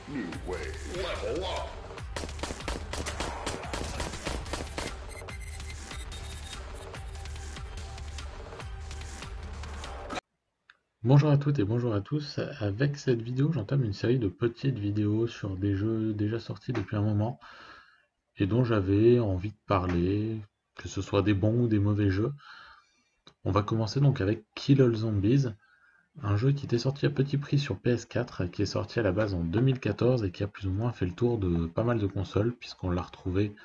New way. Level up. Bonjour à toutes et bonjour à tous. Avec cette vidéo, j'entame une série de petites vidéos sur des jeux déjà sortis depuis un moment et dont j'avais envie de parler, que ce soit des bons ou des mauvais jeux. On va commencer donc avec Kill All Zombies, un jeu qui était sorti à petit prix sur PS4, qui est sorti à la base en 2014 et qui a plus ou moins fait le tour de pas mal de consoles, puisqu'on l'a retrouvé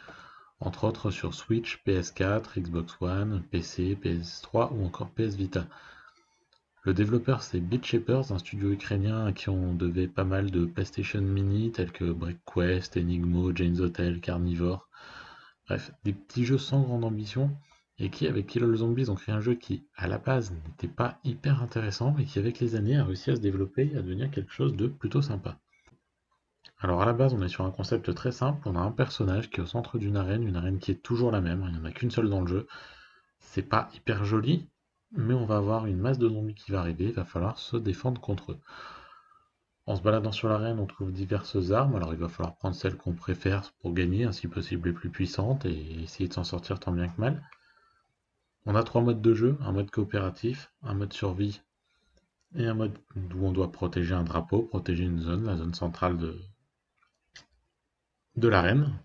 entre autres sur Switch, PS4, Xbox One, PC, PS3 ou encore PS Vita. Le développeur c'est Beat Shapers, un studio ukrainien à qui on devait pas mal de PlayStation Mini tels que BreakQuest, Enigmo, Jane's Hotel, Carnivore. Bref, des petits jeux sans grande ambition et qui, avec Kill All Zombies, ont créé un jeu qui, à la base, n'était pas hyper intéressant mais qui, avec les années, a réussi à se développer et à devenir quelque chose de plutôt sympa. Alors à la base, on est sur un concept très simple, on a un personnage qui est au centre d'une arène qui est toujours la même, il n'y en a qu'une seule dans le jeu. C'est pas hyper joli, mais on va avoir une masse de zombies qui va arriver, il va falloir se défendre contre eux. En se baladant sur l'arène, on trouve diverses armes, alors il va falloir prendre celle qu'on préfère pour gagner, si possible les plus puissantes, et essayer de s'en sortir tant bien que mal. On a trois modes de jeu, un mode coopératif, un mode survie, et un mode où on doit protéger un drapeau, protéger une zone, la zone centrale de l'arène.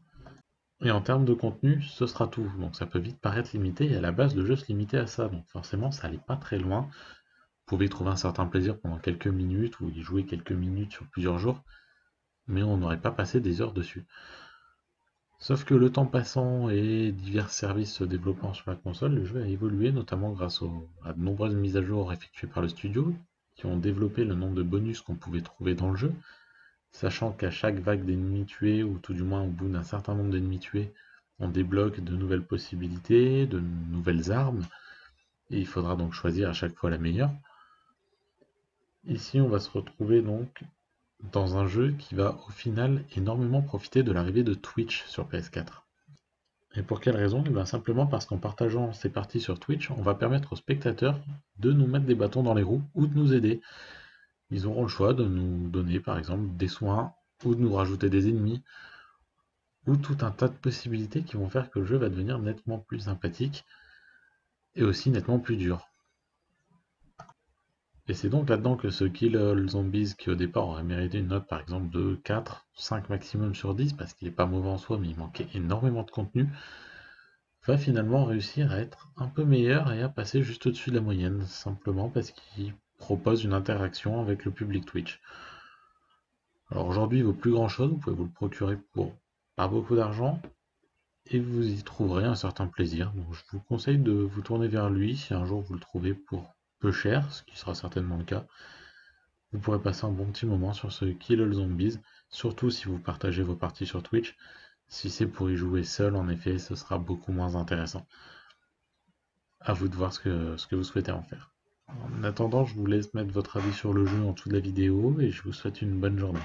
Et en termes de contenu, ce sera tout. Donc ça peut vite paraître limité, et à la base, le jeu se limitait à ça, donc forcément, ça allait pas très loin. Vous pouvez y trouver un certain plaisir pendant quelques minutes, ou y jouer quelques minutes sur plusieurs jours, mais on n'aurait pas passé des heures dessus. Sauf que le temps passant et divers services se développant sur la console, le jeu a évolué, notamment grâce à de nombreuses mises à jour effectuées par le studio, qui ont développé le nombre de bonus qu'on pouvait trouver dans le jeu, sachant qu'à chaque vague d'ennemis tués, ou tout du moins au bout d'un certain nombre d'ennemis tués, on débloque de nouvelles possibilités, de nouvelles armes, et il faudra donc choisir à chaque fois la meilleure. Ici, on va se retrouver donc dans un jeu qui va au final énormément profiter de l'arrivée de Twitch sur PS4. Et pour quelle raison? Eh bien simplement parce qu'en partageant ces parties sur Twitch, on va permettre aux spectateurs de nous mettre des bâtons dans les roues ou de nous aider. Ils auront le choix de nous donner par exemple des soins ou de nous rajouter des ennemis ou tout un tas de possibilités qui vont faire que le jeu va devenir nettement plus sympathique et aussi nettement plus dur. Et c'est donc là-dedans que ce Kill All Zombies, qui au départ aurait mérité une note par exemple de 4, 5 maximum sur 10, parce qu'il n'est pas mauvais en soi, mais il manquait énormément de contenu, va finalement réussir à être un peu meilleur et à passer juste au-dessus de la moyenne, simplement parce qu'il propose une interaction avec le public Twitch. Alors aujourd'hui, il vaut plus grand-chose, vous pouvez vous le procurer pour pas beaucoup d'argent, et vous y trouverez un certain plaisir. Donc je vous conseille de vous tourner vers lui si un jour vous le trouvez pour peu cher, ce qui sera certainement le cas. Vous pourrez passer un bon petit moment sur ce Kill All Zombies, surtout si vous partagez vos parties sur Twitch. Si c'est pour y jouer seul, en effet, ce sera beaucoup moins intéressant. À vous de voir ce que vous souhaitez en faire. En attendant, je vous laisse mettre votre avis sur le jeu en dessous de la vidéo et je vous souhaite une bonne journée.